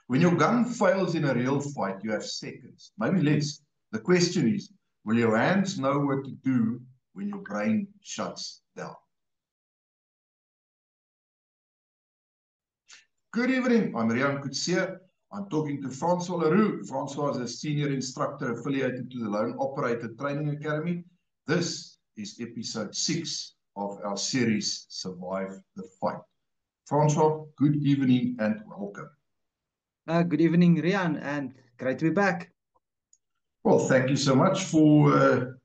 When your gun fails in a real fight, you have seconds, maybe less. The question is, will your hands know what to do when your brain shuts down? Good evening, I'm Rian Coetzee. I'm talking to Francois Leroux. Francois is a senior instructor affiliated to the Lone Operator Training Academy. This is episode 6 of our series, Survive the Fight. Francois, good evening and welcome. Good evening, Rian, and great to be back. Well, thank you so much for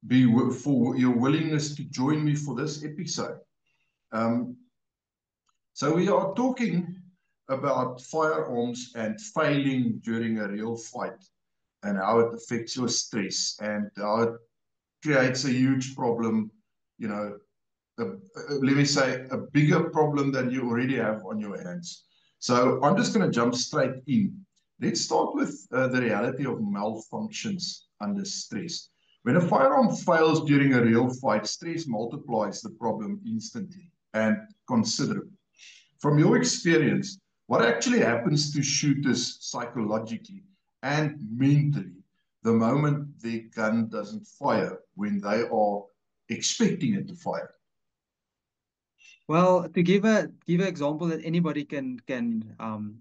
your willingness to join me for this episode. So we are talking about firearms and failing during a real fight and how it affects your stress and how it creates a huge problem, let me say a bigger problem than you already have on your hands. So I'm just going to jump straight in. Let's start with the reality of malfunctions under stress. When a firearm fails during a real fight, stress multiplies the problem instantly and considerably. From your experience, what actually happens to shooters psychologically and mentally the moment their gun doesn't fire when they are expecting it to fire? Well, to give an example that anybody can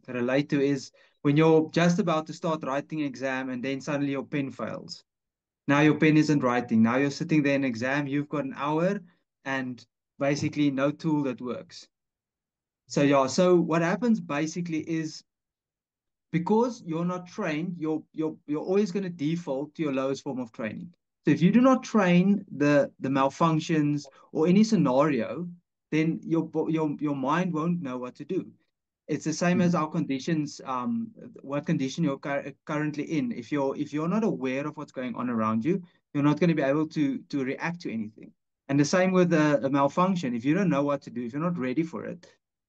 relate to is when you're just about to start writing an exam and then suddenly your pen fails. Now your pen isn't writing. Now you're sitting there in exam. You've got an hour and basically no tool that works. So yeah. So what happens basically is because you're not trained, you're always going to default to your lowest form of training. So if you do not train the malfunctions or any scenario, then your mind won't know what to do. It's the same as our conditions, what condition you're currently in. If you're not aware of what's going on around you, you're not going to be able to react to anything. And the same with a malfunction. If you don't know what to do, if you're not ready for it,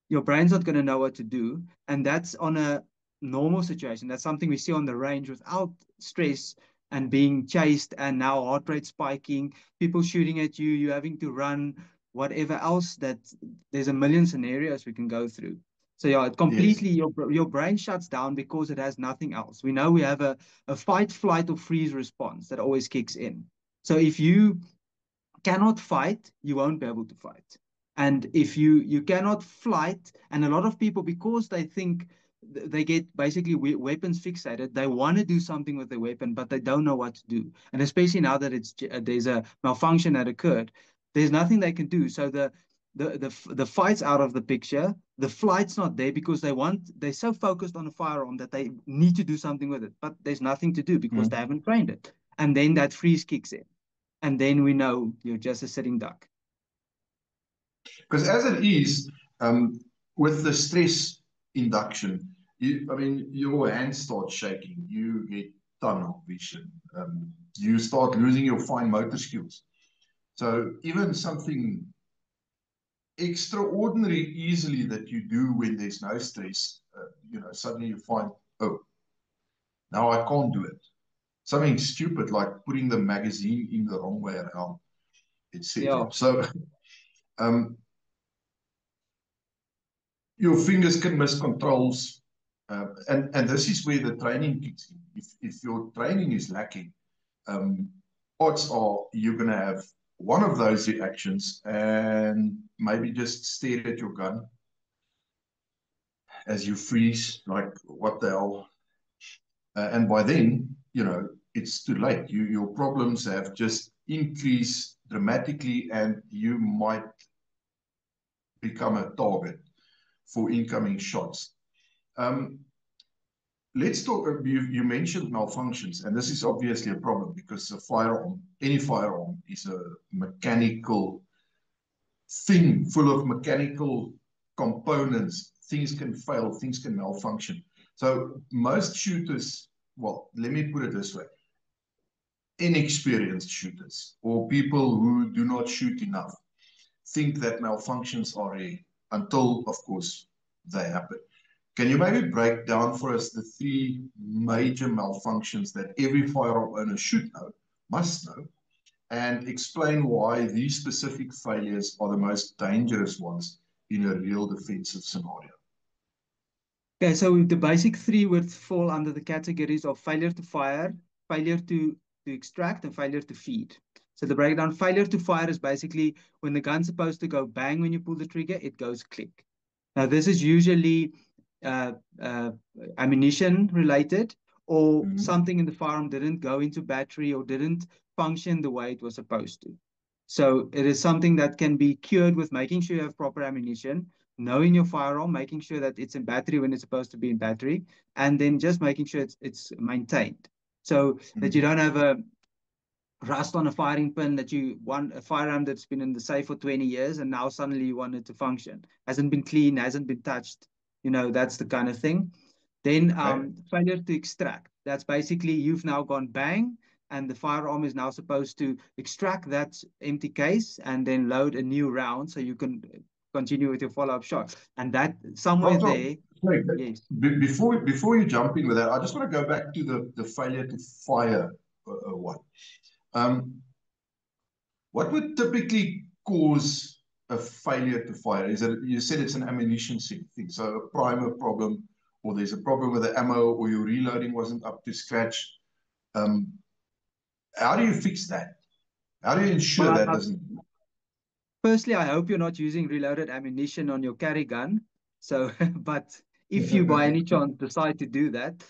your brain's not going to know what to do. And that's on a normal situation. That's something we see on the range without stress and being chased and now heart rate spiking, people shooting at you, you having to run, whatever else. That there's a million scenarios we can go through. So yeah, it completely your brain shuts down because it has nothing else. We know we have a fight, flight, or freeze response that always kicks in. So if you cannot fight, you won't be able to fight. And if you cannot flight, and a lot of people, because they think they get basically weapons fixated, they want to do something with their weapon, but they don't know what to do. And especially now that there's a malfunction that occurred, there's nothing they can do. So the fight's out of the picture. The flight's not there because they're so focused on a firearm that they need to do something with it, but there's nothing to do because they haven't trained it. And then that freeze kicks in. And then we know you're just a sitting duck. Because as it is, with the stress induction, your hands start shaking, you get tunnel vision, you start losing your fine motor skills. So even something extraordinary easily that you do when there's no stress, suddenly you find, oh, now I can't do it. Something stupid like putting the magazine in the wrong way around, etc. Yeah. So your fingers can miss controls. And this is where the training kicks in. If your training is lacking, odds are you're going to have one of those reactions and maybe just stare at your gun as you freeze, like, what the hell? And by then, it's too late. Your problems have just increased dramatically, and you might become a target for incoming shots. Let's talk. You mentioned malfunctions, and this is obviously a problem because any firearm, is a mechanical thing full of mechanical components. Things can fail, things can malfunction. So most shooters, well, let me put it this way: inexperienced shooters or people who do not shoot enough think that malfunctions are rare until, of course, they happen. Can you maybe break down for us the 3 major malfunctions that every firearm owner should know, must know, and explain why these specific failures are the most dangerous ones in a real defensive scenario? Okay, so the basic three would fall under the categories of failure to fire, failure to extract, and failure to feed. So the breakdown, failure to fire is basically when the gun's supposed to go bang when you pull the trigger, it goes click. Now, this is usually uh, uh, ammunition related, or something in the firearm didn't go into battery or didn't function the way it was supposed to. So it is something that can be cured with making sure you have proper ammunition, knowing your firearm, making sure that it's in battery when it's supposed to be in battery, and then just making sure it's maintained. So that you don't have a rust on a firing pin, that you want a firearm that's been in the safe for 20 years and now suddenly you want it to function. Hasn't been cleaned, hasn't been touched. That's the kind of thing. Then failure to extract. That's basically you've now gone bang, and the firearm is now supposed to extract that empty case and then load a new round so you can continue with your follow-up shot. And that somewhere there, Sorry, yes. before you jump in with that, I just want to go back to the failure to fire one. What would typically cause a failure to fire? Is it, you said it's an ammunition thing, so a primer problem, or there's a problem with the ammo, or your reloading wasn't up to scratch. How do you fix that? How do you ensure Well, that doesn't? firstly, I hope you're not using reloaded ammunition on your carry gun. So, but if you by any chance decide to do that,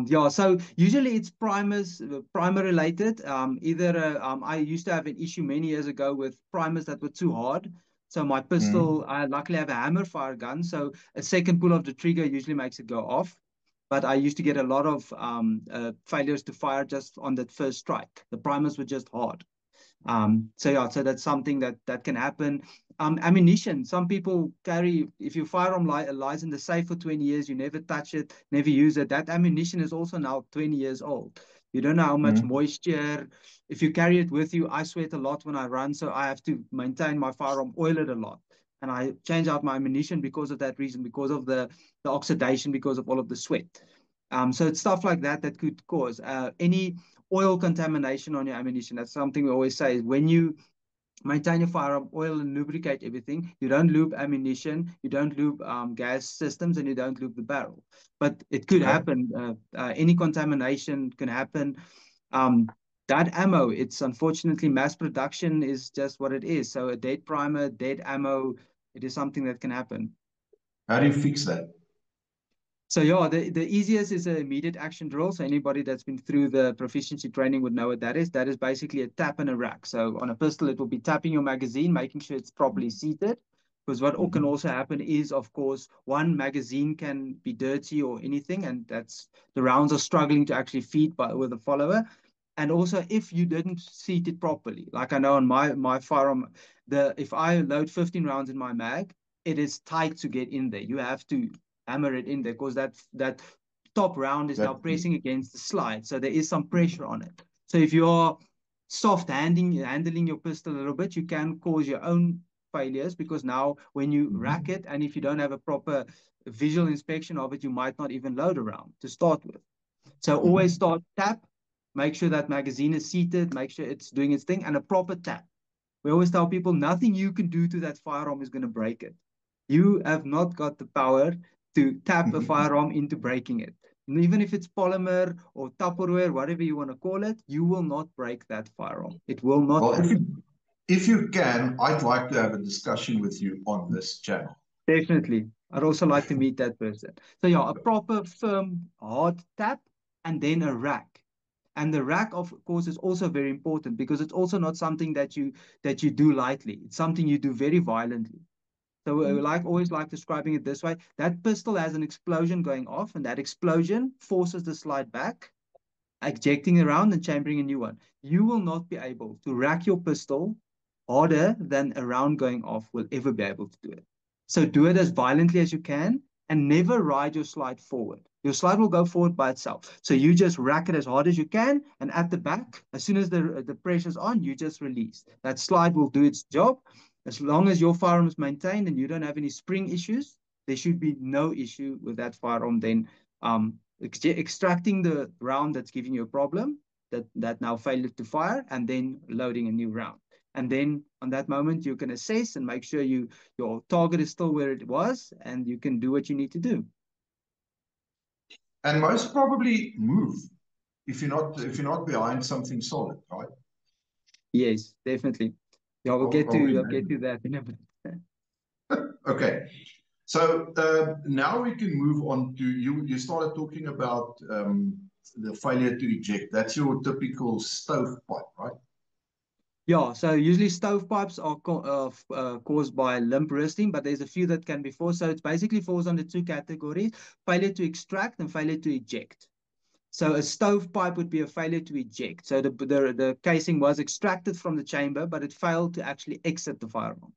yeah, so usually it's primer related. Either I used to have an issue many years ago with primers that were too hard. So my pistol, I luckily have a hammer fire gun, so a second pull of the trigger usually makes it go off. But I used to get a lot of failures to fire just on that first strike. The primers were just hard. So yeah, so that's something that can happen. Ammunition. Some people carry, if your firearm lies in the safe for 20 years, you never touch it, never use it. That ammunition is also now 20 years old. You don't know how much moisture. If you carry it with you, I sweat a lot when I run, so I have to maintain my firearm, oil it a lot. And I change out my ammunition because of that reason, because of the oxidation, because of all of the sweat. So it's stuff like that that could cause any oil contamination on your ammunition. That's something we always say is when you maintain your firearm, oil and lubricate everything. You don't lube ammunition, you don't lube gas systems, and you don't lube the barrel. But it could happen. Any contamination can happen. That ammo, it's unfortunately mass production is just what it is. So a dead primer, dead ammo, it is something that can happen. How do you fix that? So yeah, the easiest is an immediate action drill. So anybody that's been through the proficiency training would know what that is. That is basically a tap and a rack. So on a pistol, it will be tapping your magazine, making sure it's properly seated. Because what can also happen is, of course, one magazine can be dirty or anything, and that's the rounds are struggling to actually feed with a follower. And also, if you didn't seat it properly, like I know on my firearm, if I load 15 rounds in my mag, it is tight to get in there. You have to hammer it in there because that top round is now pressing against the slide. So there is some pressure on it. So if you're handling your pistol a little bit, you can cause your own failures because now when you rack it, and if you don't have a proper visual inspection of it, you might not even load a round to start with. So always start tap, make sure that magazine is seated, make sure it's doing its thing, and a proper tap. We always tell people nothing you can do to that firearm is going to break it. You have not got the power to tap a firearm into breaking it. And even if it's polymer or Tupperware, whatever you want to call it, you will not break that firearm. It will not. Well, if you can, I'd like to have a discussion with you on this channel. Definitely. I'd also like to meet that person. So yeah, a proper, firm, hard tap, and then a rack. And the rack, of course, is also very important because it's also not something that you do lightly. It's something you do very violently. So we always like describing it this way. That pistol has an explosion going off, and that explosion forces the slide back, ejecting the round and chambering a new one. You will not be able to rack your pistol harder than a round going off will ever be able to do it. So do it as violently as you can and never ride your slide forward. Your slide will go forward by itself. So you just rack it as hard as you can, and at the back, as soon as the pressure's on, you just release. That slide will do its job. As long as your firearm is maintained and you don't have any spring issues, there should be no issue with that firearm then extracting the round that's giving you a problem that now failed to fire, and then loading a new round. And then on that moment, you can assess and make sure your target is still where it was, and you can do what you need to do. and most probably move if you're not behind something solid, right? Yes, definitely. Yeah, I would I'll get to imagine. that in a bit. Okay. So now we can move on to you. You started talking about the failure to eject. That's your typical stovepipe, right? Yeah, so usually stovepipes are caused by limp wristing, but there's a few that can be forced. So it basically falls under two categories: failure to extract and failure to eject. So a stovepipe would be a failure to eject. So the casing was extracted from the chamber, but it failed to actually exit the firearm.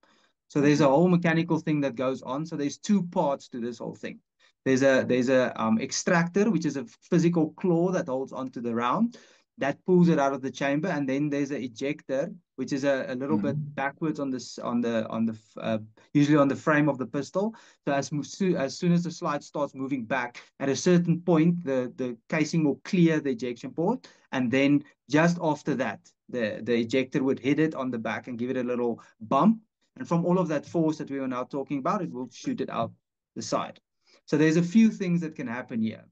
So there's a whole mechanical thing that goes on. So there's two parts to this whole thing. There's a extractor, which is a physical claw that holds onto the round that pulls it out of the chamber, and then there's an ejector, which is a little bit Mhm. backwards on this on the usually on the frame of the pistol. So as soon as the slide starts moving back, at a certain point, the casing will clear the ejection port, and then just after that, the ejector would hit it on the back and give it a little bump. And from all of that force that we were now talking about, it will shoot it out the side. So there's a few things that can happen here.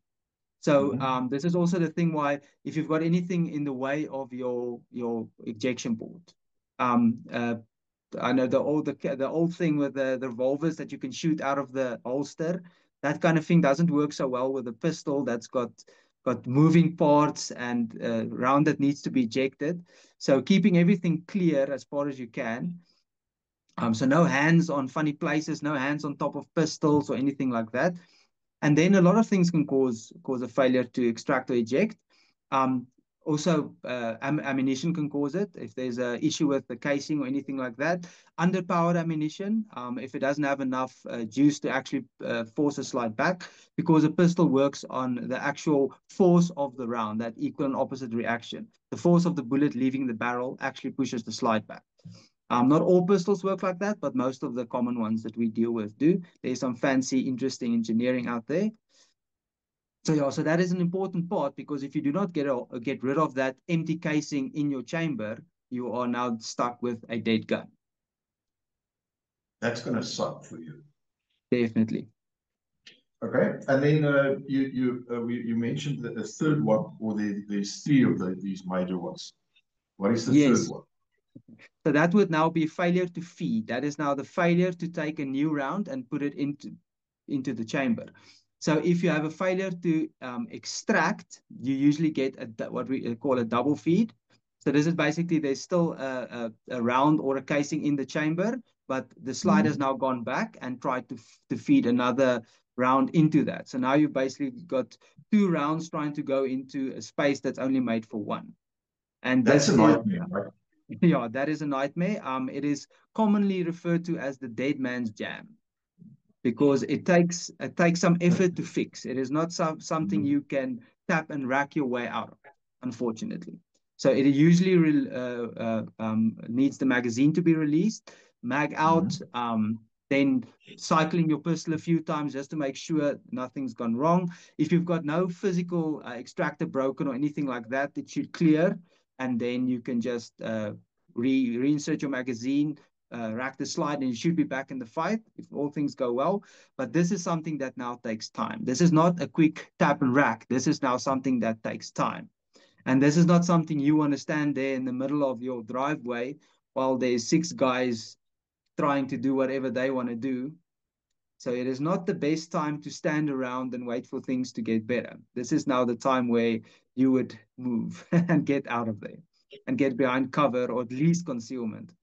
So Mhm. this is also the thing why if you've got anything in the way of your ejection port, um, uh, I know the old thing with the revolvers that you can shoot out of the holster, that kind of thing doesn't work so well with a pistol that's got moving parts and round that needs to be ejected. So keeping everything clear as far as you can. So no hands on funny places, no hands on top of pistols or anything like that. And then a lot of things can cause a failure to extract or eject. Um, Also, ammunition can cause it if there's an issue with the casing or anything like that. Underpowered ammunition, if it doesn't have enough juice to actually force a slide back, because a pistol works on the actual force of the round, that equal and opposite reaction. The force of the bullet leaving the barrel actually pushes the slide back. Not all pistols work like that, but most of the common ones that we deal with do. There's some fancy, interesting engineering out there. So yeah, so that is an important part, because if you do not get rid of that empty casing in your chamber, you are now stuck with a dead gun. That's going to suck for you. Definitely. Okay. And then you mentioned the third one, or there's three of these major ones. What is the third Yes. one? So that would now be failure to feed. That is now the failure to take a new round and put it into the chamber. So if you have a failure to extract, you usually get what we call a double feed. So this is basically there's still a round or a casing in the chamber, but the slide has Mhm. now gone back and tried to feed another round into that. So now you've basically got two rounds trying to go into a space that's only made for one. And That's this a is nightmare, right? yeah, that is a nightmare. It is commonly referred to as the dead man's jam, because it takes some effort to fix. It is not something Mhm. you can tap and rack your way out of, unfortunately. So it usually needs the magazine to be released, mag out, Mhm. then cycling your pistol a few times just to make sure nothing's gone wrong. If you've got no physical extractor broken or anything like that, it should clear, and then you can just reinsert your magazine, rack the slide, and you should be back in the fight if all things go well. But this is something that now takes time. This is not a quick tap and rack. This is now something that takes time. And this is not something you want to stand there in the middle of your driveway while there's six guys trying to do whatever they want to do. So it is not the best time to stand around and wait for things to get better. This is now the time where you would move and get out of there and get behind cover, or at least concealment.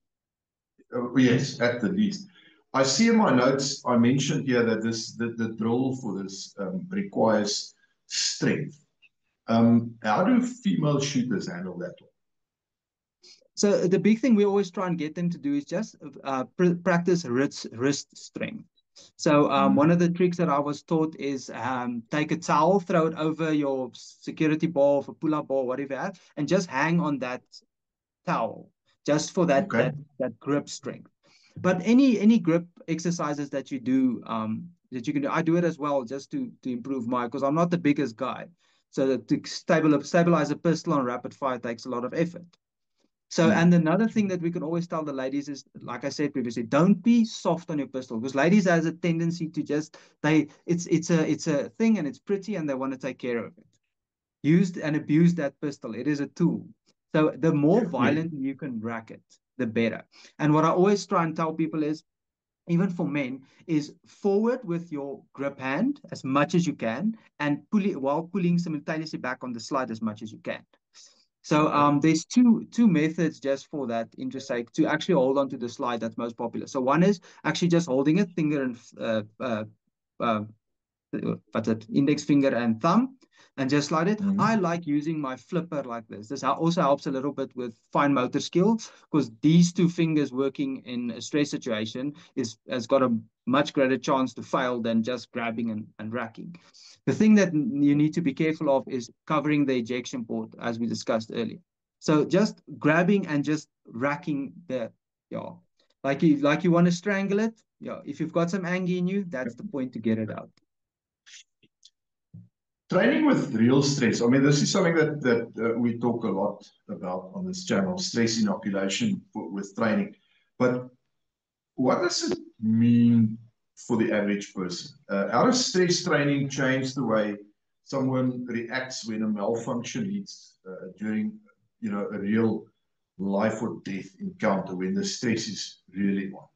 Yes, at the least. I see in my notes, I mentioned here that the drill for this requires strength. How do female shooters handle that? So the big thing we always try and get them to do is just practice wrist strength. So one of Mhm. the tricks that I was taught is take a towel, throw it over your security ball, for pull-up ball, whatever you have, and just hang on that towel, just for that Okay. that grip strength. But any grip exercises that you do, that you can do, I do it as well, just to improve my, because I'm not the biggest guy. So to stabilize a pistol on rapid fire takes a lot of effort. So, and another thing that we can always tell the ladies is, like I said previously, don't be soft on your pistol, because ladies has a tendency to just, it's a thing and it's pretty and they want to take care of it. Use and abuse that pistol. It is a tool. So the more violent you can rack it, the better. And what I always try and tell people is, even for men, is forward with your grip hand as much as you can, and pull it while pulling simultaneously back on the slide as much as you can. So there's two methods just for that interest sake to actually hold on to the slide that's most popular. So one is actually just holding it, finger and what's it, index finger and thumb, and just slide it. I like using my flipper like this. This also helps a little bit with fine motor skills, because these two fingers working in a stress situation has got a much greater chance to fail than just grabbing and racking. The thing that you need to be careful of is covering the ejection port, as we discussed earlier. So just grabbing and just racking the, like you want to strangle it. If you've got some anger in you, that's the point to get it out. Training with real stress. I mean, this is something that we talk a lot about on this channel, stress inoculation with training. But what does it mean for the average person? How does stress training change the way someone reacts when a malfunction leads during, a real life or death encounter, when the stress is really on?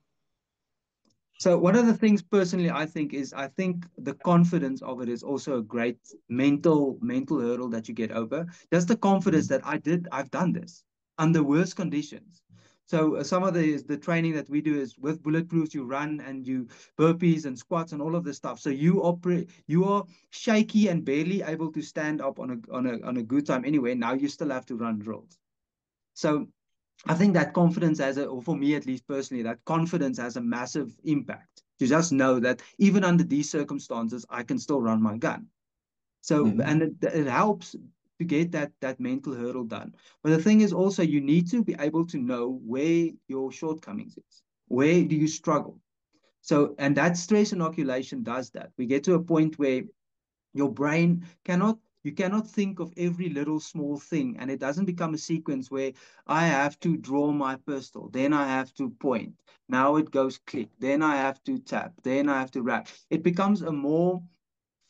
So one of the things personally I think the confidence of it is also a great mental hurdle that you get over. Just the confidence that I've done this under worse conditions. So some of the training that we do is with bulletproofs, you run and you burpees and squats and all of this stuff. So you are shaky and barely able to stand up on a good time anyway. Now you still have to run drills. So I think that confidence or for me at least personally, that confidence has a massive impact to just know that even under these circumstances, I can still run my gun. So, and it helps to get that mental hurdle done. But the thing is also, you need to be able to know where your shortcomings is. Where do you struggle? So, and that stress inoculation does that. We get to a point where your brain you cannot think of every little small thing, and it doesn't become a sequence where I have to draw my pistol, then I have to point, now it goes click, then I have to tap, then I have to rack. It becomes a more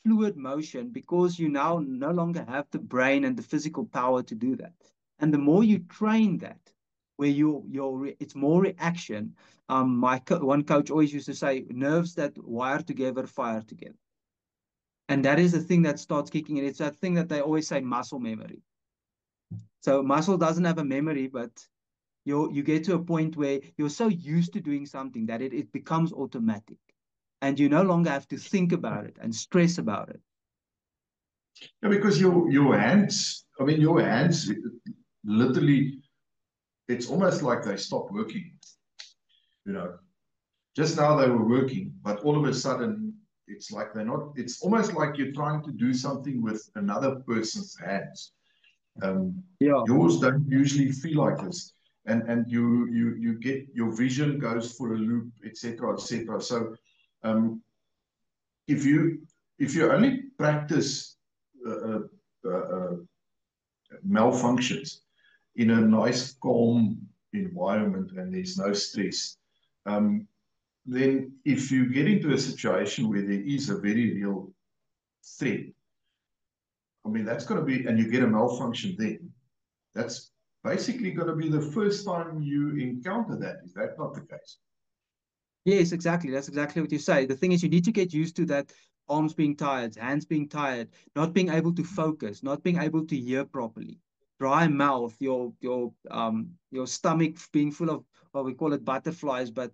fluid motion because you now no longer have the brain and the physical power to do that. And the more you train that, where it's more reaction. One coach always used to say, nerves that wire together fire together. And that is the thing that starts kicking in. It's that thing that they always say, muscle memory. So muscle doesn't have a memory, but you get to a point where you're so used to doing something that it becomes automatic. And you no longer have to think about it and stress about it. Yeah, because your hands, literally, it's almost like they stop working. Just now they were working, but all of a sudden, it's like they're not. It's almost like you're trying to do something with another person's hands. Yours don't usually feel like this, and you get your vision goes for a loop, etc., etc. So, if you only practice malfunctions in a nice, calm environment and there's no stress, then if you get into a situation where there is a very real threat, that's going to be, and you get a malfunction then, that's basically going to be the first time you encounter that. Is that not the case? Yes, exactly. That's exactly what you say. The thing is, you need to get used to that arms being tired, hands being tired, not being able to focus, not being able to hear properly, dry mouth, your stomach being full of, well, we call it butterflies, but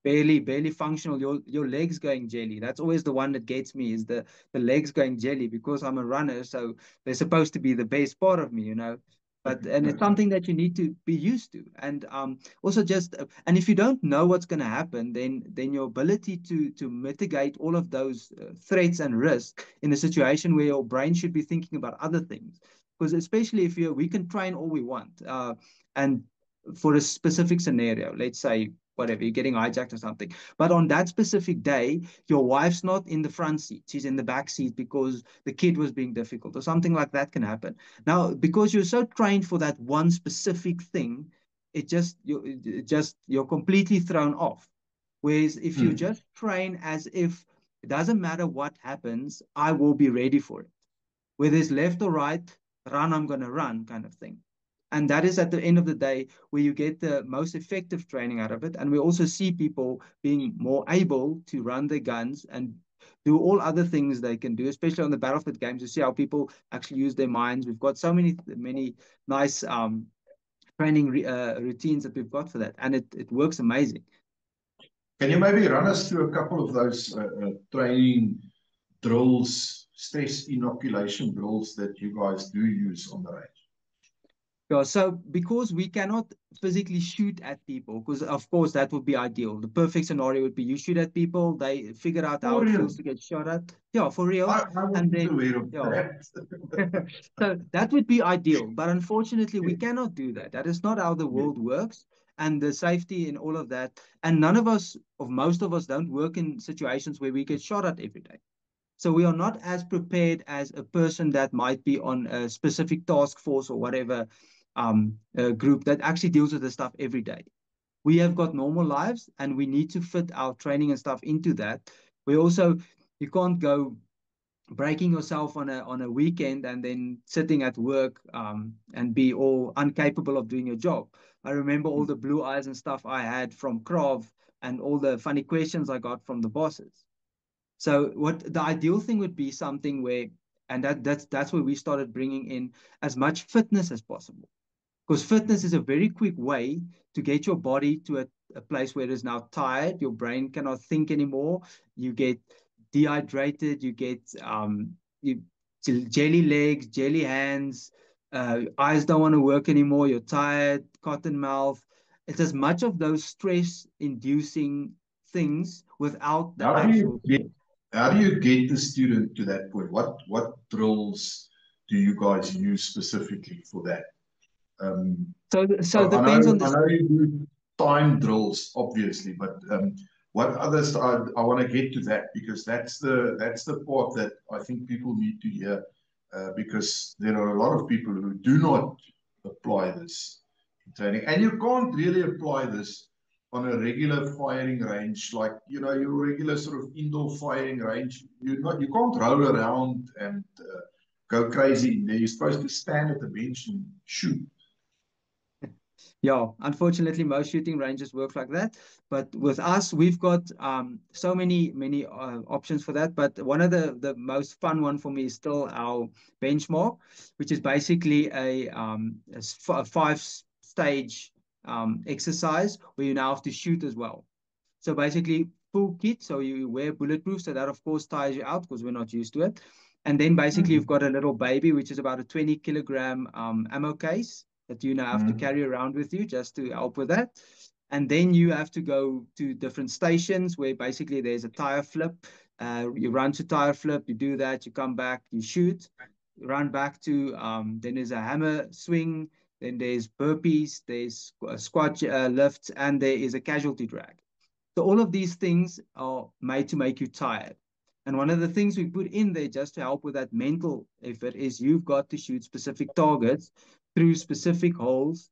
barely functional. Your legs going jelly. That's always the one that gets me, is the legs going jelly, because I'm a runner, so they're supposed to be the best part of me, and it's something that you need to be used to. And also and if you don't know what's going to happen, then your ability to mitigate all of those threats and risks in a situation where your brain should be thinking about other things. Because especially if we can train all we want, and for a specific scenario, let's say whatever, you're getting hijacked or something. But on that specific day, your wife's not in the front seat. She's in the back seat because the kid was being difficult, or something like that can happen. Now, because you're so trained for that one specific thing, you're completely thrown off. Whereas if you Mm. just train as if it doesn't matter what happens, I will be ready for it. Whether it's left or right, run, I'm going to run kind of thing. And that is at the end of the day where you get the most effective training out of it. And we also see people being more able to run their guns and do all other things they can do, especially on the battlefield games. You see how people actually use their minds. We've got so many nice training routines that we've got for that, and it works amazing. Can you maybe run us through a couple of those training drills, stress inoculation drills that you guys do use on the range? Yeah, so because we cannot physically shoot at people, because of course that would be ideal. The perfect scenario would be you shoot at people, they figure out how For it real? feels to get shot at. Yeah, for real. I And wasn't then, aware of yeah. that. So that would be ideal, but unfortunately we cannot do that. That is not how the world works, and the safety and all of that. And none of us, or most of us, don't work in situations where we get shot at every day. So we are not as prepared as a person that might be on a specific task force or whatever group that actually deals with this stuff every day. We have got normal lives and we need to fit our training and stuff into that. We also, you can't go breaking yourself on a weekend and then sitting at work and be all incapable of doing your job. I remember all the blue eyes and stuff I had from Krav and all the funny questions I got from the bosses. So what the ideal thing would be something where, and that's where we started bringing in as much fitness as possible. Because fitness is a very quick way to get your body to a place where it is now tired, your brain cannot think anymore, you get dehydrated, you get jelly legs, jelly hands, eyes don't want to work anymore, you're tired, cotton mouth. It's as much of those stress inducing things without the How do you actual get stress. how do you get the student to that point? What drills do you guys use specifically for that? So it I depends on I this. know you do time drills, obviously, but what others? I want to get to that because that's the part that I think people need to hear because there are a lot of people who do not apply this in training, and you can't really apply this on a regular firing range, like your regular sort of indoor firing range. You can't roll around and go crazy in there. You're supposed to stand at the bench and shoot. Yeah, unfortunately, most shooting ranges work like that. But with us, we've got so many options for that. But one of the most fun one for me is still our benchmark, which is basically a 5-stage exercise where you now have to shoot as well. So basically, full kit. So you wear bulletproof. So that of course tires you out because we're not used to it. And then basically you've got a little baby, which is about a 20-kilogram ammo case that you now have to Mm. carry around with you just to help with that. And then you have to go to different stations where basically there's a tire flip. You run to tire flip, you do that, you come back, you shoot, you run back to, then there's a hammer swing, then there's burpees, there's squat lifts, and there is a casualty drag. So all of these things are made to make you tired. And one of the things we put in there just to help with that mental effort is you've got to shoot specific targets through specific holes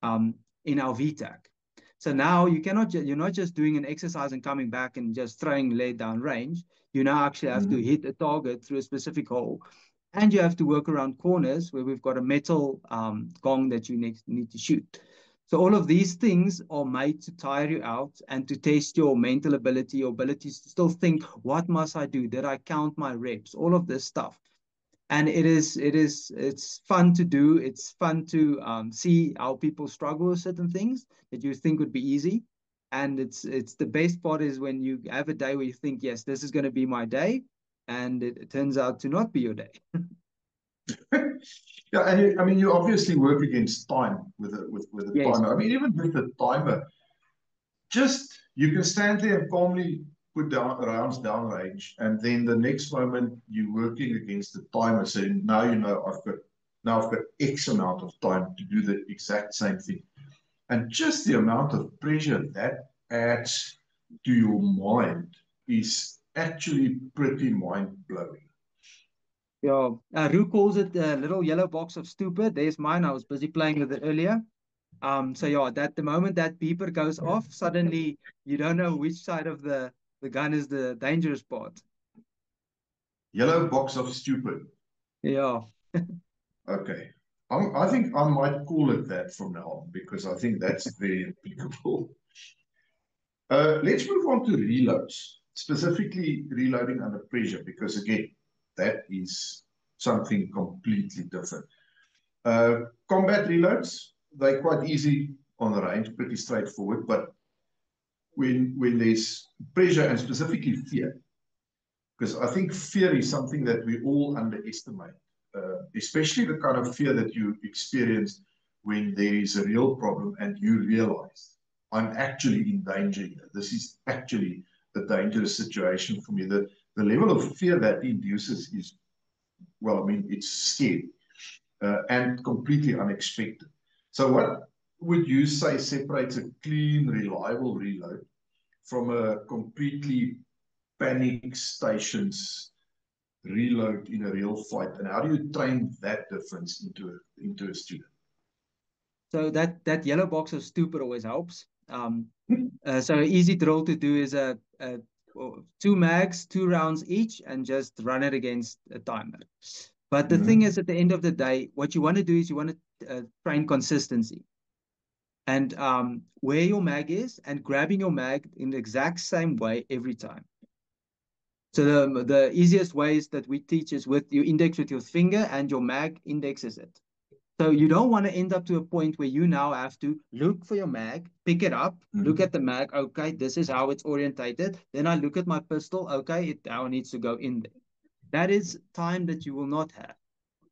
in our VTAC. So now you're not just doing an exercise and coming back and just throwing lead down range. You now actually have to hit a target through a specific hole. And you have to work around corners where we've got a metal gong that you need to shoot. So all of these things are made to tire you out and to test your mental ability, your ability to still think, what must I do? Did I count my reps? All of this stuff. And it's fun to do. It's fun to see how people struggle with certain things that you think would be easy. And it's the best part is when you have a day where you think, yes, this is going to be my day, and it turns out to not be your day. Yeah, and I mean, you obviously work against time with a Yes. timer. I mean, even with the timer, just you can stand there and calmly put down rounds down range, and then the next moment you're working against the timer, saying, now I've got X amount of time to do the exact same thing. And just the amount of pressure that adds to your mind is actually pretty mind blowing. Yeah. Rue calls it a little yellow box of stupid. There's mine. I was busy playing with it earlier. So yeah, that the moment that beeper goes off, suddenly you don't know which side of the gun is the dangerous part. Yellow box of stupid. Yeah. Okay. I think I might call it that from now on because I think that's very applicable. Let's move on to reloads, specifically reloading under pressure, because again, that is something completely different. Combat reloads, they're quite easy on the range, pretty straightforward, but when there's pressure and specifically fear, because I think fear is something that we all underestimate, especially the kind of fear that you experience when there is a real problem and you realize I'm actually in danger here. This is actually a dangerous situation for me. The level of fear that induces is, well, I mean, it's scary and completely unexpected. So what would you say separates a clean, reliable reload from a completely panic stations reload in a real fight, and how do you train that difference into a student? So that yellow box of stupid always helps. So an easy drill to do is a two mags, 2 rounds each, and just run it against a timer. But the thing is, at the end of the day, what you want to do is you want to train consistency and where your mag is and grabbing your mag in the exact same way every time. So the easiest ways that we teach is with your index with your finger and your mag indexes it. So you don't want to end up to a point where you now have to look for your mag, pick it up, look at the mag. Okay, this is how it's orientated. Then I look at my pistol. Okay, it now needs to go in there. That is time that you will not have.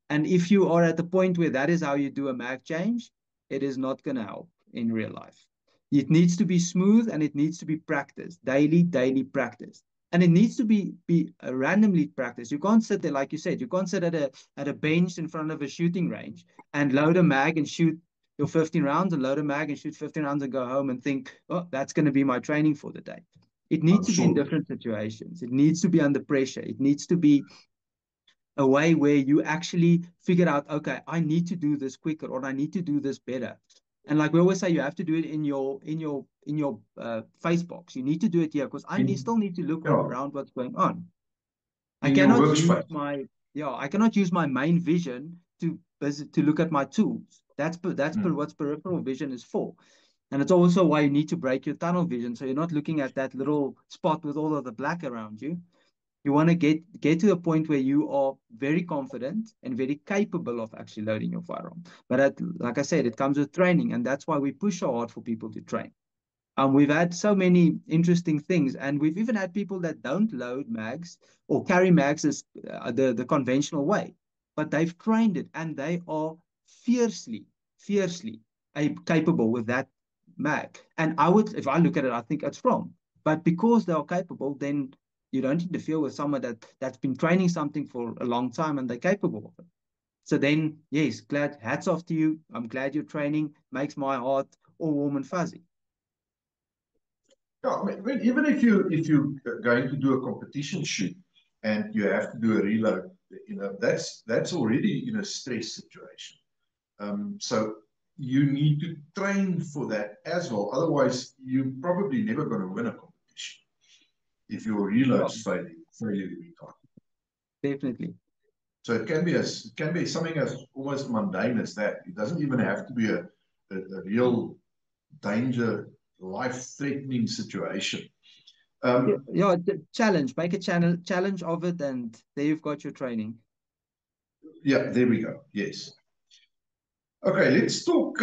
And if you are at the point where that is how you do a mag change, it is not going to help in real life. It needs to be smooth and it needs to be practiced, daily practice. And it needs to be randomly practiced. You can't sit there, like you said, you can't sit at a bench in front of a shooting range and load a mag and shoot your 15 rounds and load a mag and shoot 15 rounds and go home and think, oh, that's going to be my training for the day. It I'm needs to be in sure. different situations. It needs to be under pressure. It needs to be a way where you actually figure out, okay, I need to do this quicker or I need to do this better. And like we always say, you have to do it in your face box. You need to do it here because still need to look Yeah, around what's going on. I in your cannot use workspace. I cannot use my main vision to look at my tools. That's what peripheral vision is for. And it's also why you need to break your tunnel vision. So you're not looking at that little spot with all of the black around you. You want to get to a point where you are very confident and very capable of actually loading your firearm. But like I said, it comes with training, and that's why we push so hard for people to train. We've had so many interesting things, and we've even had people that don't load mags or carry mags as the conventional way, but they've trained it, and they are fiercely, fiercely capable with that mag. And if I look at it, I think it's wrong. But because they are capable, then you don't interfere with someone that's been training something for a long time and they're capable of it. So then, yes, hats off to you. I'm glad you're training. Makes my heart all warm and fuzzy. Yeah, I mean, even if you're going to do a competition shoot and you have to do a reload, that's already in a stress situation. So you need to train for that as well. Otherwise, you're probably never going to win a competition if your Yeah, reloads fail every time. definitely. So it can be something as almost mundane as that. It doesn't even have to be a real danger, life-threatening situation. Yeah, challenge. Make a challenge of it, and there you've got your training. Yeah, there we go. Yes. Okay, let's talk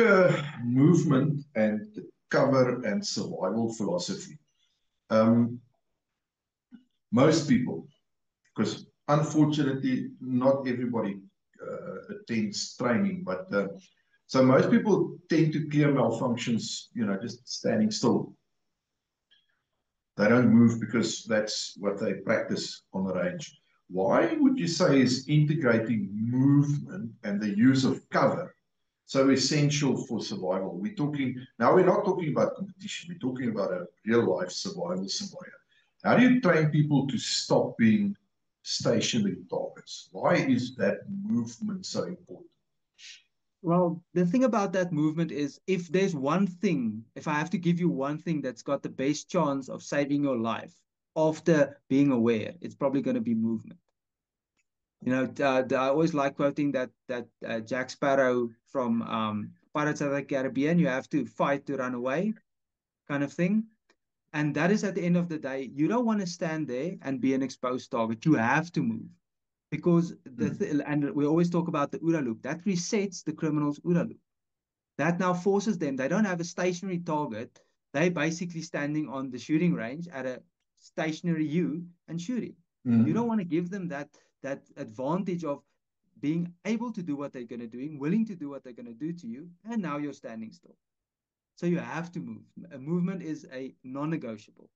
movement and cover and survival philosophy. Most people, because unfortunately not everybody attends training, but so most people tend to clear malfunctions, just standing still. They don't move because that's what they practice on the range. Why would you say is integrating movement and the use of cover so essential for survival? We're not talking about competition, we're talking about a real life survival scenario. How do you train people to stop being stationary targets? Why is that movement so important? Well, the thing about that movement is if there's one thing, if I have to give you one thing that's got the best chance of saving your life after being aware, it's probably going to be movement. You know, I always like quoting that Jack Sparrow from Pirates of the Caribbean, you have to fight to run away kind of thing. And that is at the end of the day, you don't want to stand there and be an exposed target. You have to move because and we always talk about the OODA loop that resets the criminal's OODA loop. That now forces them, they don't have a stationary target. They're basically standing on the shooting range at a stationary U and shooting. You don't want to give them that advantage of being able to do what they're going to do, willing to do what they're going to do to you, and now you're standing still. So you have to move. A movement is a non-negotiable.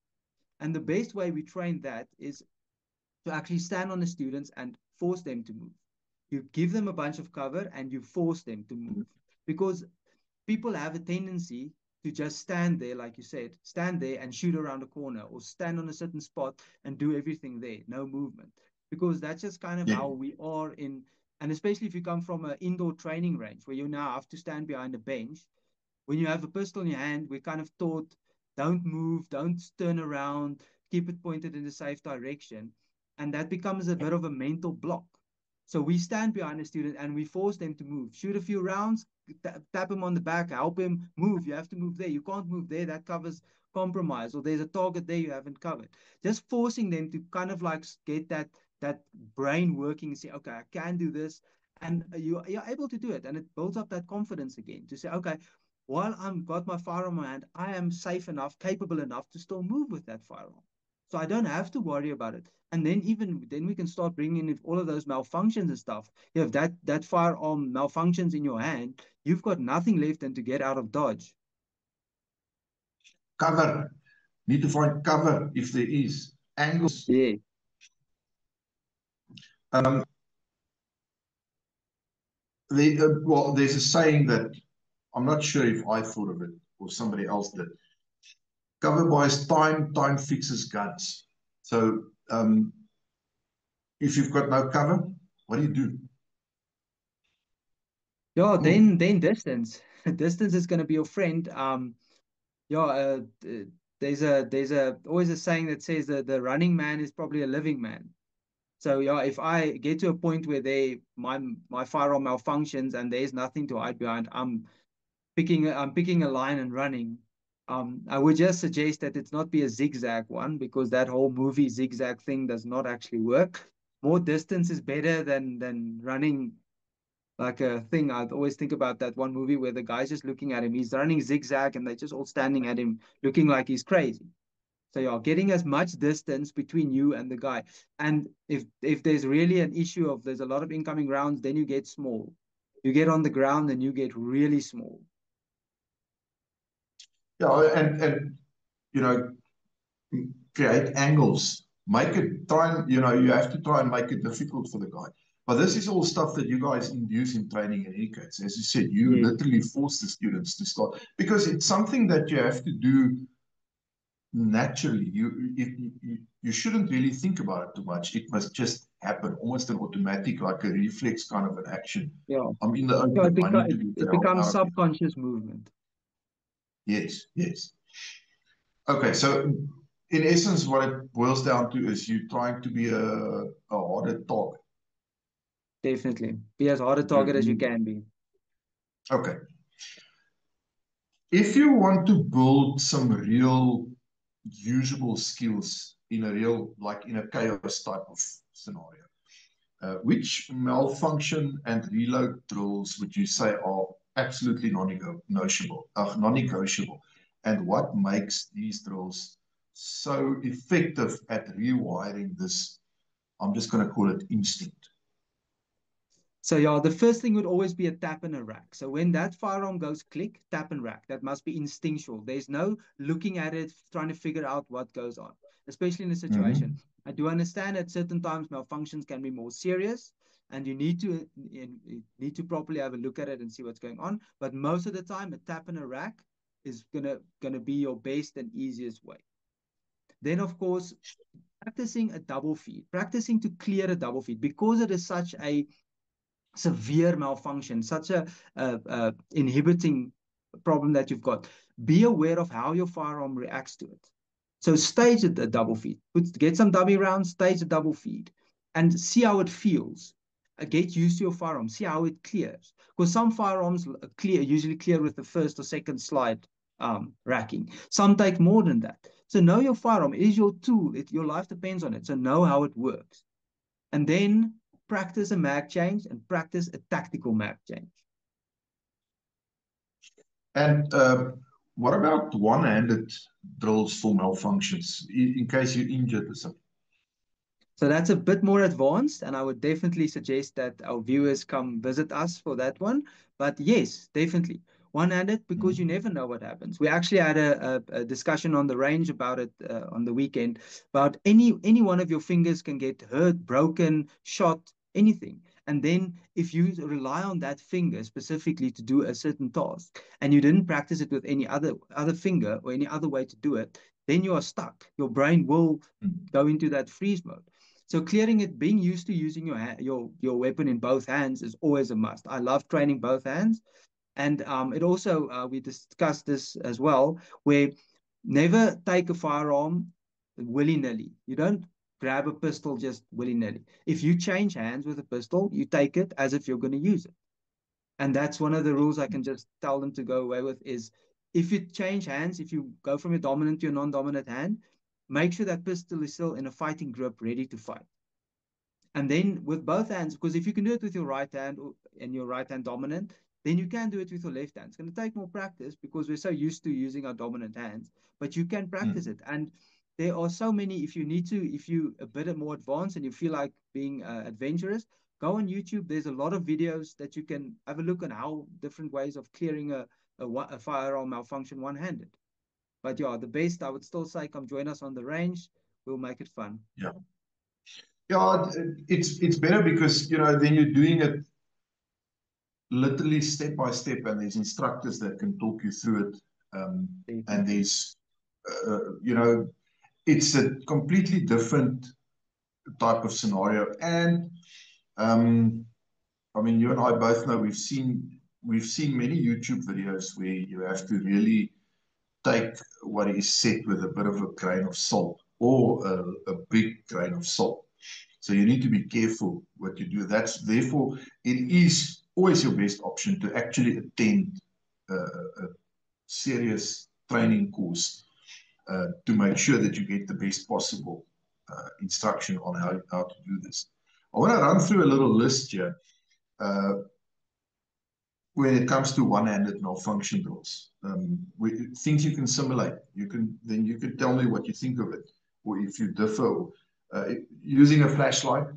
And the best way we train that is to actually stand on the students and force them to move. You give them a bunch of cover and you force them to move because people have a tendency to just stand there, like you said, stand there and shoot around a corner or stand on a certain spot and do everything there, no movement. Because that's just kind of how we are in, and especially if you come from an indoor training range where you now have to stand behind a bench. When you have a pistol in your hand, we're kind of taught don't move, don't turn around, keep it pointed in a safe direction. And that becomes a bit of a mental block. So we stand behind a student and we force them to move, shoot a few rounds, tap him on the back, help him move. You have to move there. You can't move there. That covers compromise, or there's a target there you haven't covered. Just forcing them to kind of like get that brain working and say, okay, I can do this. And you're able to do it. And it builds up that confidence again to say, okay, while I'm got my firearm in my hand, I am safe enough, capable enough to still move with that firearm. So I don't have to worry about it. And then we can start bringing in all of those malfunctions and stuff. If that firearm malfunctions in your hand, you've got nothing left than to get out of Dodge. Cover. Need to find cover if there is. Angles. Yeah. Well, there's a saying that I'm not sure if I thought of it or somebody else did. Cover buys time, time fixes guns. So if you've got no cover, what do you do? Yeah, Move. then distance. Distance is going to be your friend. Yeah, there's always a saying that says that the running man is probably a living man. So yeah, if I get to a point where my firearm malfunctions and there's nothing to hide behind, I'm picking a line and running. I would just suggest that it's not be a zigzag one because that whole movie zigzag thing does not actually work. More distance is better than running like a thing. I'd always think about that one movie where the guy's just looking at him. He's running zigzag and they're just all standing at him looking like he's crazy. So you're getting as much distance between you and the guy. And if there's really an issue of there's a lot of incoming rounds, then you get small. You get on the ground and you get really small. Yeah, and you know, create angles. Make it try and you have to try and make it difficult for the guy. But this is all stuff that you guys induce in training in any case. As you said, you Yeah. literally force the students to start because it's something that you have to do naturally. You shouldn't really think about it too much. It must just happen, almost an automatic, like a reflex kind of an action. Yeah. I'm in the Yeah, open. I need to get the it hell becomes out of here. subconscious movement. Yes, yes. Okay, so in essence, what it boils down to is you trying to be a harder target. Definitely. Be as hard a target as you can be. Okay. If you want to build some real usable skills in a real, like in a chaos type of scenario, which malfunction and reload drills would you say are absolutely non-negotiable, and what makes these drills so effective at rewiring this, I'm just going to call it instinct? So yeah, the first thing would always be a tap and a rack. So when that firearm goes click, tap and rack, that must be instinctual. There's no looking at it, trying to figure out what goes on, especially in a situation. Mm-hmm. I do understand at certain times malfunctions can be more serious and you need to properly have a look at it and see what's going on. But most of the time, a tap and a rack is gonna be your best and easiest way. Then of course, practicing a double feed, practicing to clear a double feed because it is such a severe malfunction, such a inhibiting problem that you've got, be aware of how your firearm reacts to it. So stage a double feed, get some dummy rounds, stage a double feed, and see how it feels. Get used to your firearm, see how it clears. Because some firearms usually clear with the first or second slide racking. Some take more than that. So know your firearm. It is your tool. Your life depends on it. So know how it works. And then practice a mag change and practice a tactical mag change. And what about one-handed drills for malfunctions in case you're injured or something? So that's a bit more advanced, and I would definitely suggest that our viewers come visit us for that one. But yes, definitely one-handed, because you never know what happens. We actually had a discussion on the range about it on the weekend, about any one of your fingers can get hurt, broken, shot, anything. And then if you rely on that finger specifically to do a certain task, and you didn't practice it with any other finger or any other way to do it, then you are stuck. Your brain will go into that freeze mode. So clearing it, being used to using your weapon in both hands is always a must. I love training both hands. And it also, we discussed this as well, where never take a firearm willy-nilly. You don't grab a pistol just willy-nilly. If you change hands with a pistol, you take it as if you're going to use it. And that's one of the rules I can just tell them to go away with is, if you change hands, if you go from your dominant to your non-dominant hand, make sure that pistol is still in a fighting grip, ready to fight. And then with both hands, because if you can do it with your right hand and your right hand dominant, then you can do it with your left hand. It's going to take more practice because we're so used to using our dominant hands, but you can practice it. And there are so many, if you a bit more advanced and you feel like being adventurous, go on YouTube. There's a lot of videos that you can have a look at, how different ways of clearing a firearm malfunction one-handed. But yeah, the best, I would still say, come join us on the range. We'll make it fun. Yeah. Yeah, it's better because, then you're doing it literally step by step, and there's instructors that can talk you through it. And there's, it's a completely different type of scenario. And I mean, you and I both know we've seen many YouTube videos where you have to really take what is said with a bit of a grain of salt, or a big grain of salt. So you need to be careful what you do. Therefore, it is always your best option to actually attend a serious training course to make sure that you get the best possible instruction on how to do this. I want to run through a little list here when it comes to one-handed malfunction drills. Things you can simulate. Then you can tell me what you think of it, or if you differ. Using a flashlight,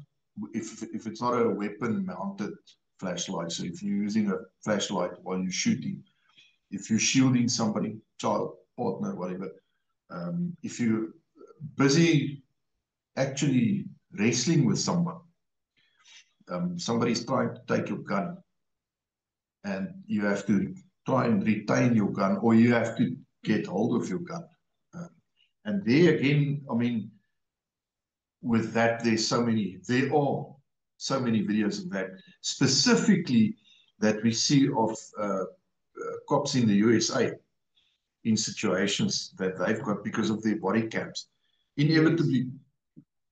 if it's not a weapon-mounted flashlight, so if you're using a flashlight while you're shooting, if you're shielding somebody, child, partner, whatever, if you're busy actually wrestling with someone, somebody's trying to take your gun, and you have to try and retain your gun, or you have to get hold of your gun. And there again, I mean, with that, there are so many videos of that, specifically that we see of cops in the USA in situations that they've got because of their body cams. Inevitably,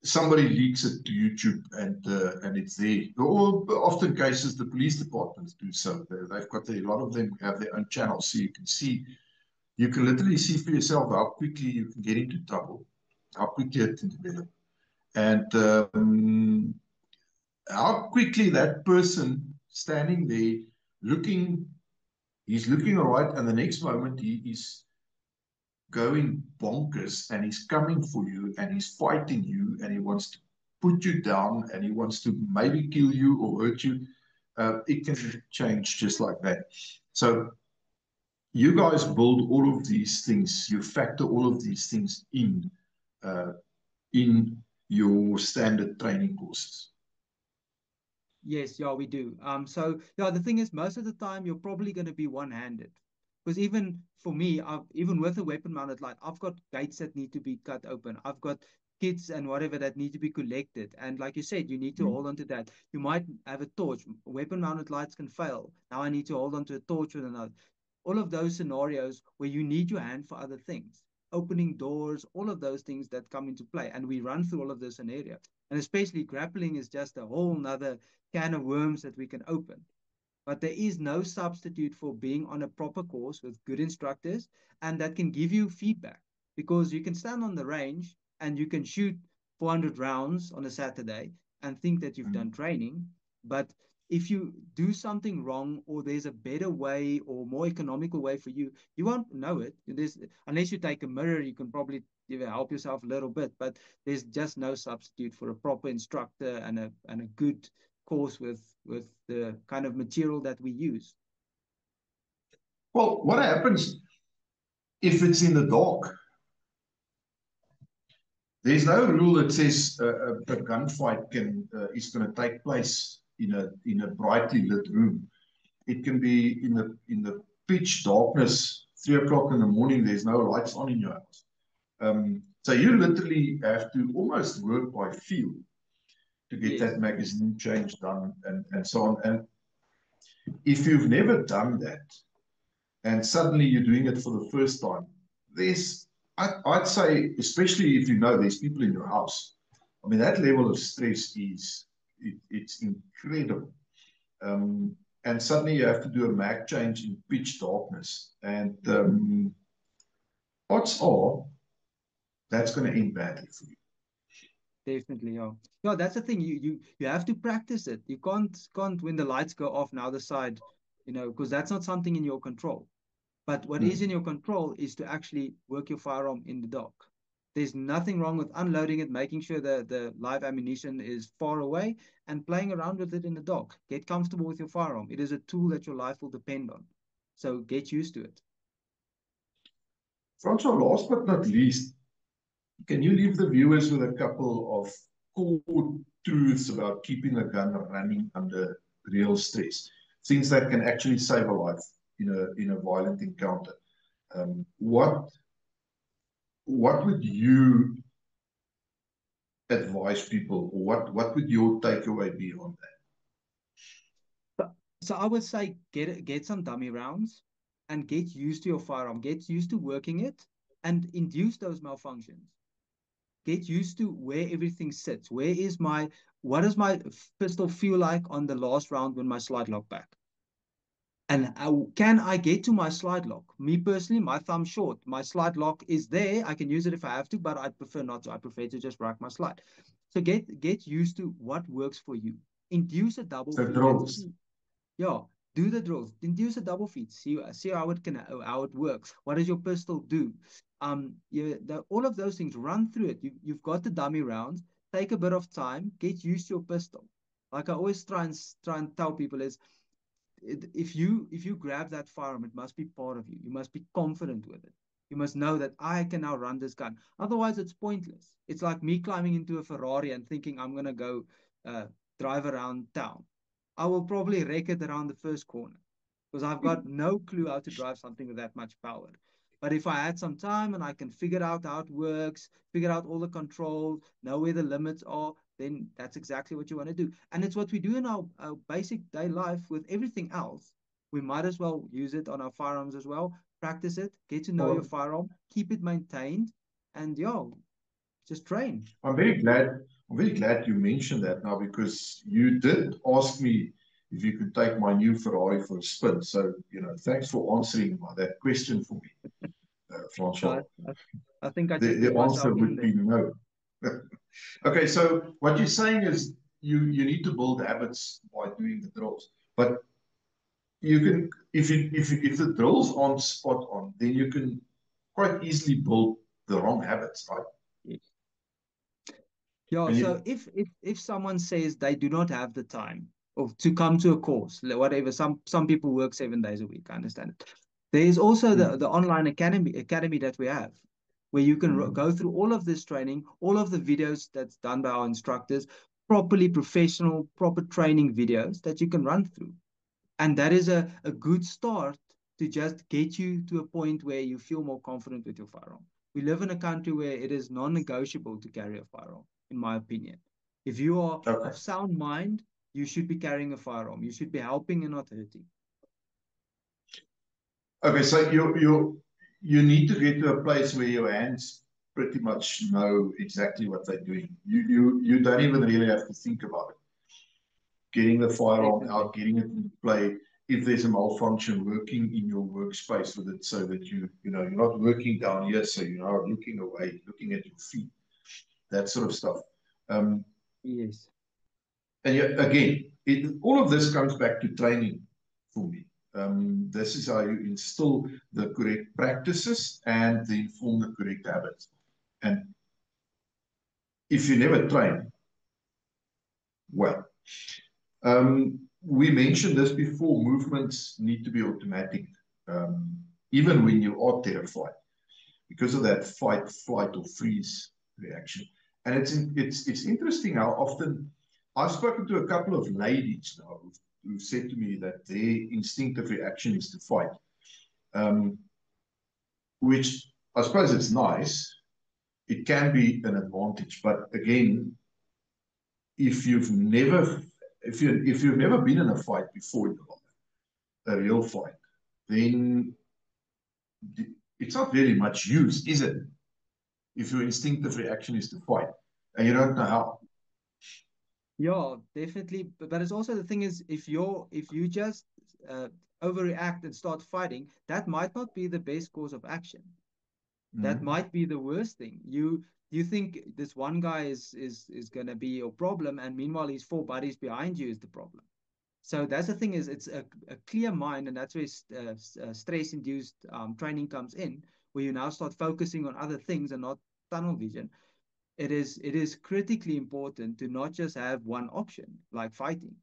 somebody leaks it to YouTube, and it's there. Or often cases, the police departments do so. They've got a lot of them have their own channels, so you can literally see for yourself how quickly you can get into trouble, how quickly it can develop, and how quickly that person standing there he's looking all right, and the next moment he is going bonkers, and he's coming for you, and he's fighting you, and he wants to put you down, and he wants to maybe kill you or hurt you. It can change just like that. So you guys build all of these things, you factor all of these things in your standard training courses. Yes, yeah, we do. So yeah, the thing is, most of the time you're probably going to be one-handed, because even for me, even with a weapon mounted light, I've got gates that need to be cut open. I've got kits and whatever that need to be collected. And like you said, you need to hold on to that. You might have a torch. Weapon mounted lights can fail. Now I need to hold on to a torch with another. All of those scenarios where you need your hand for other things, opening doors, all of those things that come into play. And we run through all of those scenarios. And especially grappling is just a whole nother can of worms that we can open. But there is no substitute for being on a proper course with good instructors and that can give you feedback, because you can stand on the range and you can shoot 400 rounds on a Saturday and think that you've done training. But if you do something wrong, or there's a better way or more economical way for you, you won't know it. Unless you take a mirror, you can probably help yourself a little bit, but there's just no substitute for a proper instructor and a good course with the kind of material that we use. Well, what happens if it's in the dark? There's no rule that says a gunfight is going to take place in a brightly lit room. It can be in the pitch darkness, 3 o'clock in the morning. There's no lights on in your house. So you literally have to almost work by feel to get that magazine change done and so on. And if you've never done that, and suddenly you're doing it for the first time, I'd say, especially if you know there's people in your house, I mean, that level of stress it's incredible. And suddenly you have to do a mag change in pitch darkness. And odds are that's going to end badly for you. Definitely, yeah. Yeah, that's the thing. You have to practice it. You can't when the lights go off now the side, because that's not something in your control. But what is in your control is to actually work your firearm in the dark. There's nothing wrong with unloading it, making sure the live ammunition is far away, and playing around with it in the dark. Get comfortable with your firearm. It is a tool that your life will depend on. So get used to it. Francois, last but not least, can you leave the viewers with a couple of core truths about keeping a gun running under real stress? Things that can actually save a life in a violent encounter. What would you advise people, or what would your takeaway be on that? So I would say get some dummy rounds and get used to your firearm. Get used to working it and induce those malfunctions. Get used to where everything sits. What does my pistol feel like on the last round when my slide lock back? And can I get to my slide lock? Me personally, my thumb's short. My slide lock is there. I can use it if I have to, but I'd prefer not to. I prefer to just rack my slide. So get used to what works for you. Induce a double feed. Drills. Yeah, do the drills. Induce a double feed. See how it works. What does your pistol do? All of those things. Run through it. You've got the dummy rounds. Take a bit of time. Get used to your pistol. Like I always try and tell people is, if you grab that firearm, it must be part of you. You must be confident with it. You must know that I can now run this gun. Otherwise, it's pointless. It's like me climbing into a Ferrari and thinking I'm going to go drive around town. I will probably wreck it around the first corner because I've got no clue how to drive something with that much power. But if I had some time and I can figure out how it works, figure out all the controls, know where the limits are, then that's exactly what you want to do. And it's what we do in our basic day life with everything else. We might as well use it on our firearms as well. Practice it, get to know your firearm, keep it maintained, and just train. I'm very glad you mentioned that now, because you did ask me if you could take my new Ferrari for a spin. So, thanks for answering that question for me, Francois. I think I the answer would be no. Okay, so what you're saying is you need to build habits by doing the drills, but you can, if the drills aren't spot on, then you can quite easily build the wrong habits, right? Yes. Yeah. So if someone says they do not have the time or to come to a course, whatever, some people work 7 days a week. I understand it. There is also the online academy that we have, where you can go through all of this training, all of the videos that's done by our instructors, properly professional, proper training videos that you can run through. And that is a good start to just get you to a point where you feel more confident with your firearm. We live in a country where it is non-negotiable to carry a firearm, in my opinion. If you are Okay. of sound mind, you should be carrying a firearm. You should be helping and not hurting. Okay, so you need to get to a place where your hands pretty much know exactly what they're doing. You don't even really have to think about it. Getting the firearm Definitely. out, getting it into play. If there's a malfunction, working in your workspace with it so that you're not working down here, so you're not looking away, looking at your feet, that sort of stuff. Yes. And yet, again, all of this comes back to training for me. This is how you instill the correct practices and inform the correct habits. And if you never train, well, we mentioned this before, movements need to be automatic, even when you are terrified, because of that fight, flight, or freeze reaction. And it's interesting how often I've spoken to a couple of ladies now who've said to me that their instinctive reaction is to fight, which I suppose it's nice. It can be an advantage, but again, if you've never been in a fight before in your life, a real fight, then it's not really much use, is it? If your instinctive reaction is to fight and you don't know how. Yeah, definitely. But it's also the thing is, if you just overreact and start fighting, that might not be the best course of action. That might be the worst thing. You think this one guy is gonna be your problem, and meanwhile his four buddies behind you is the problem. So that's the thing is, it's a clear mind, and that's where stress-induced training comes in, where you now start focusing on other things and not tunnel vision. It is critically important to not just have one option like fighting.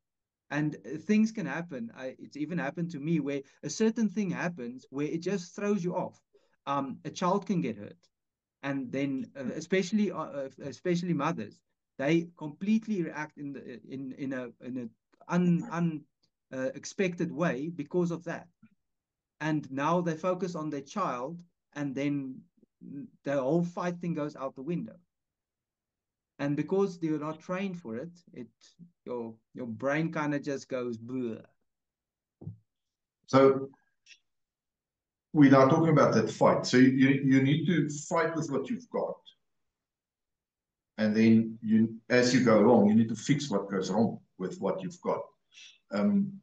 And things can happen. It's even happened to me where a certain thing happens where it just throws you off. A child can get hurt, and then especially mothers, they completely react in a expected way because of that. And now they focus on their child, and then the whole fight thing goes out the window. And because you're not trained for it, your brain kind of just goes bleh. So we're now talking about that fight. So you need to fight with what you've got. And then as you go along, you need to fix what goes wrong with what you've got. And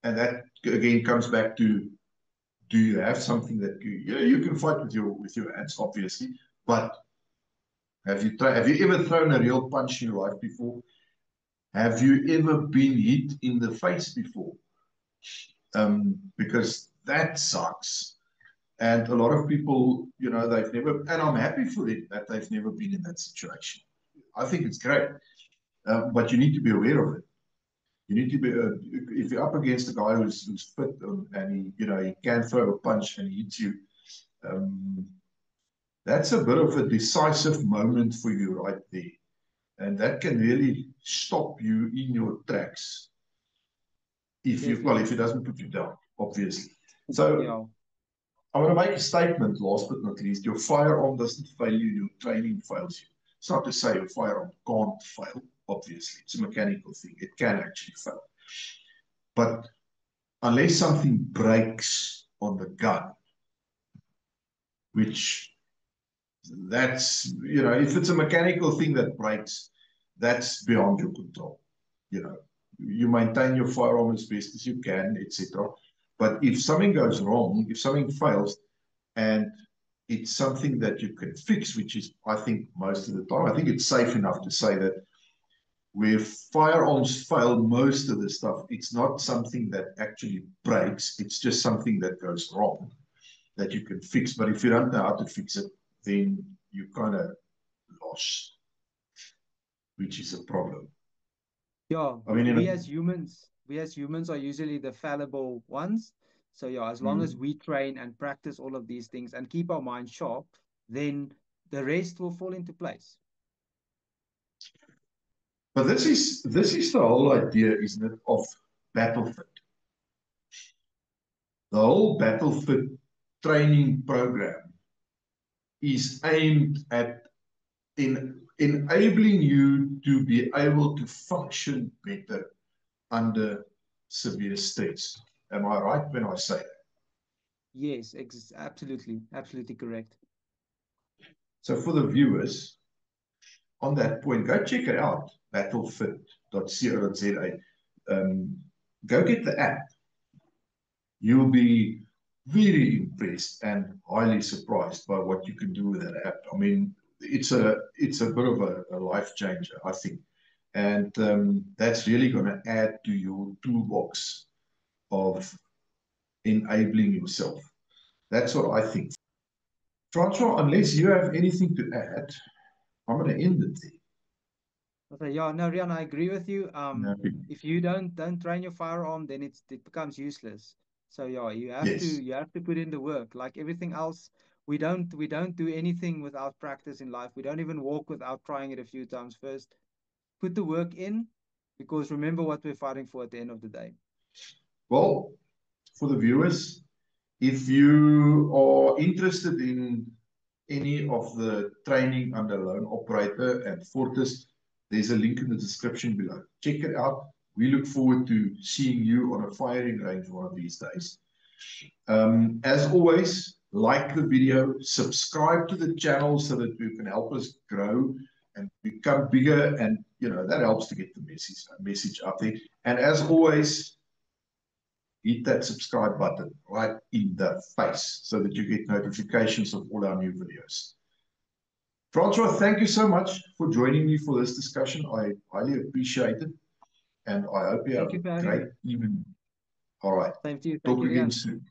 that again comes back to, do you have something that you can fight with your hands, obviously, but have you ever thrown a real punch in your life before? Have you ever been hit in the face before? Because that sucks. And a lot of people, they've never, and I'm happy for them that they've never been in that situation. I think it's great. But you need to be aware of it. You need to be, if you're up against a guy who's fit and he can throw a punch and he hits you, that's a bit of a decisive moment for you right there. And that can really stop you in your tracks if it doesn't put you down, obviously. So Yeah. I want to make a statement, last but not least. Your firearm doesn't fail you, your training fails you. It's not to say your firearm can't fail, obviously. It's a mechanical thing. It can actually fail. But unless something breaks on the gun, which if it's a mechanical thing that breaks, that's beyond your control. You maintain your firearm as best as you can, etc. But if something goes wrong, if something fails, and it's something that you can fix, which is, I think, most of the time, I think it's safe enough to say that where firearms fail most of the stuff, it's not something that actually breaks, it's just something that goes wrong that you can fix. But if you don't know how to fix it, then you kind of lost, which is a problem. Yeah, I mean, we as humans are usually the fallible ones. So yeah, as long as we train and practice all of these things and keep our mind sharp, then the rest will fall into place. but this is the whole idea, isn't it, of Battlefit. The whole Battlefit training program is aimed at enabling you to be able to function better under severe stress. Am I right when I say that? Yes, absolutely, absolutely correct. So for the viewers, on that point, go check it out, battlefit.co.za. Go get the app. You'll be very impressed and highly surprised by what you can do with that app. I mean, it's a bit of a life changer, I think. And that's really going to add to your toolbox of enabling yourself. That's what I think. Francois, unless you have anything to add, I'm going to end it there. Okay, yeah, no, Rian, I agree with you. No. If you don't train your firearm, then it becomes useless. So yeah, Yes. you have to put in the work. Like everything else, we don't do anything without practice in life. We don't even walk without trying it a few times first. Put the work in, because remember what we're fighting for at the end of the day. Well, for the viewers, if you are interested in any of the training under Lone Operator and Fortis, there's a link in the description below. Check it out. We look forward to seeing you on a firing range one of these days. As always, like the video, subscribe to the channel so that you can help us grow and become bigger, and that helps to get the message out there. And as always, hit that subscribe button right in the face so that you get notifications of all our new videos. Francois, thank you so much for joining me for this discussion. I highly appreciate it, and I hope you have Thank you a for having great me. evening. All right. Same to you. Thank Talk you, again Rian. soon.